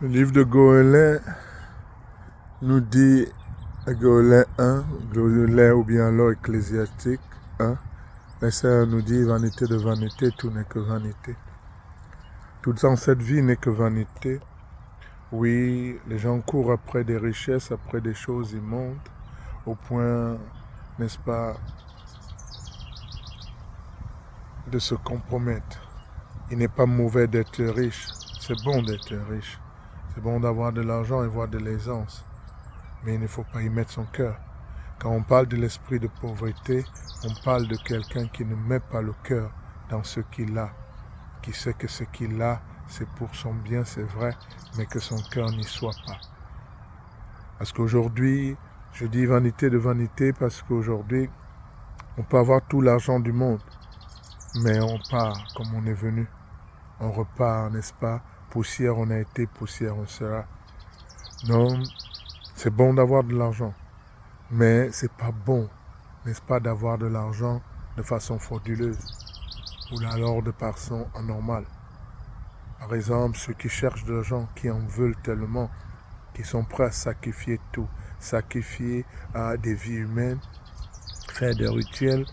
Le livre de Goëlin nous dit, Goëlin 1, Goëlin ou bien alors Ecclésiastique 1, verset 1 nous dit, vanité de vanité, tout n'est que vanité. Tout dans cette vie n'est que vanité. Oui, les gens courent après des richesses, après des choses immondes, au point, n'est-ce pas, de se compromettre. Il n'est pas mauvais d'être riche, c'est bon d'être riche. C'est bon d'avoir de l'argent et voir de l'aisance, mais il ne faut pas y mettre son cœur. Quand on parle de l'esprit de pauvreté, on parle de quelqu'un qui ne met pas le cœur dans ce qu'il a, qui sait que ce qu'il a, c'est pour son bien, c'est vrai, mais que son cœur n'y soit pas. Parce qu'aujourd'hui, je dis vanité de vanité parce qu'aujourd'hui, on peut avoir tout l'argent du monde, mais on part comme on est venu. On repart, n'est-ce pas? Poussière on a été, poussière on sera. Non, c'est bon d'avoir de l'argent, mais c'est pas bon, n'est-ce pas, d'avoir de l'argent de façon frauduleuse ou alors de façon anormale. Par exemple, ceux qui cherchent de l'argent, qui en veulent tellement, qui sont prêts à sacrifier tout, sacrifier à des vies humaines, faire des rituels,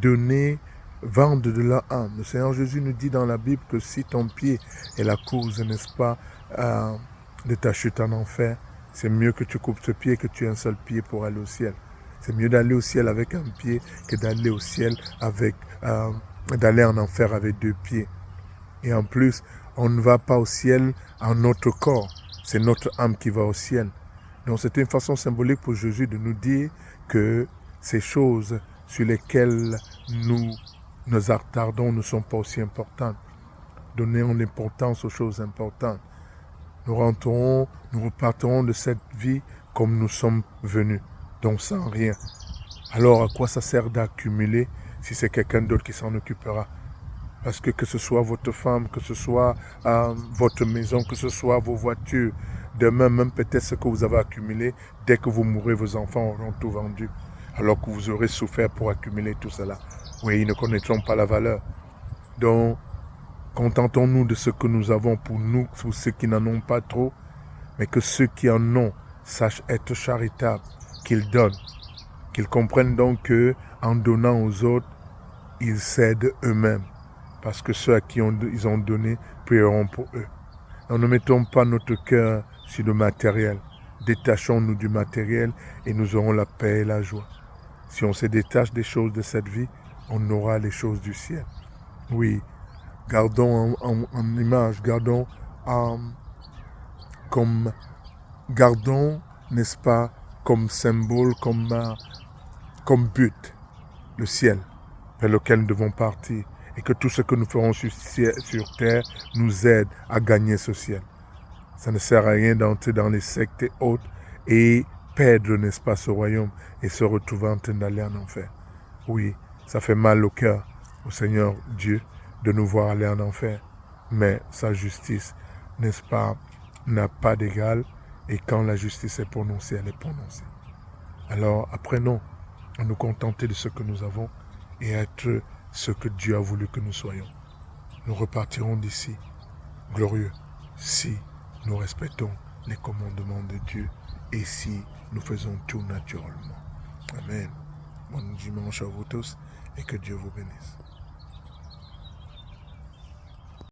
donner, vendre de leur âme. Le Seigneur Jésus nous dit dans la Bible que si ton pied est la cause, n'est-ce pas, de ta chute en enfer, c'est mieux que tu coupes ce pied, que tu aies un seul pied pour aller au ciel. C'est mieux d'aller au ciel avec un pied que d'aller au ciel avec, d'aller en enfer avec deux pieds. Et en plus, on ne va pas au ciel en notre corps, c'est notre âme qui va au ciel. Donc c'est une façon symbolique pour Jésus de nous dire que ces choses sur lesquelles nous nous attardons ne sont pas aussi importantes. Donnons l'importance aux choses importantes. Nous repartirons de cette vie comme nous sommes venus, donc sans rien. Alors à quoi ça sert d'accumuler si c'est quelqu'un d'autre qui s'en occupera? Parce que ce soit votre femme, que ce soit votre maison, que ce soit vos voitures, demain même peut-être ce que vous avez accumulé, dès que vous mourrez, vos enfants auront tout vendu, alors que vous aurez souffert pour accumuler tout cela. Oui, ils ne connaîtront pas la valeur. Donc, contentons-nous de ce que nous avons pour nous, pour ceux qui n'en ont pas trop, mais que ceux qui en ont sachent être charitables, qu'ils donnent, qu'ils comprennent donc qu'en donnant aux autres, ils s'aident eux-mêmes. Parce que ceux à qui ils ont donné prieront pour eux. Donc ne mettons pas notre cœur sur le matériel. Détachons-nous du matériel et nous aurons la paix et la joie. Si on se détache des choses de cette vie, on aura les choses du ciel. Oui, gardons en image, gardons, n'est-ce pas, comme symbole, comme but, le ciel vers lequel nous devons partir. Et que tout ce que nous ferons sur terre nous aide à gagner ce ciel. Ça ne sert à rien d'entrer dans les sectes et autres et perdre, n'est-ce pas, ce royaume et se retrouver en train d'aller en enfer. Oui, ça fait mal au cœur au Seigneur Dieu de nous voir aller en enfer. Mais sa justice, n'est-ce pas, n'a pas d'égal. Et quand la justice est prononcée, elle est prononcée. Alors apprenons à nous contenter de ce que nous avons et à être ce que Dieu a voulu que nous soyons. Nous repartirons d'ici glorieux si nous respectons les commandements de Dieu et si nous faisons tout naturellement. Amen. Bon dimanche à vous tous et que Dieu vous bénisse.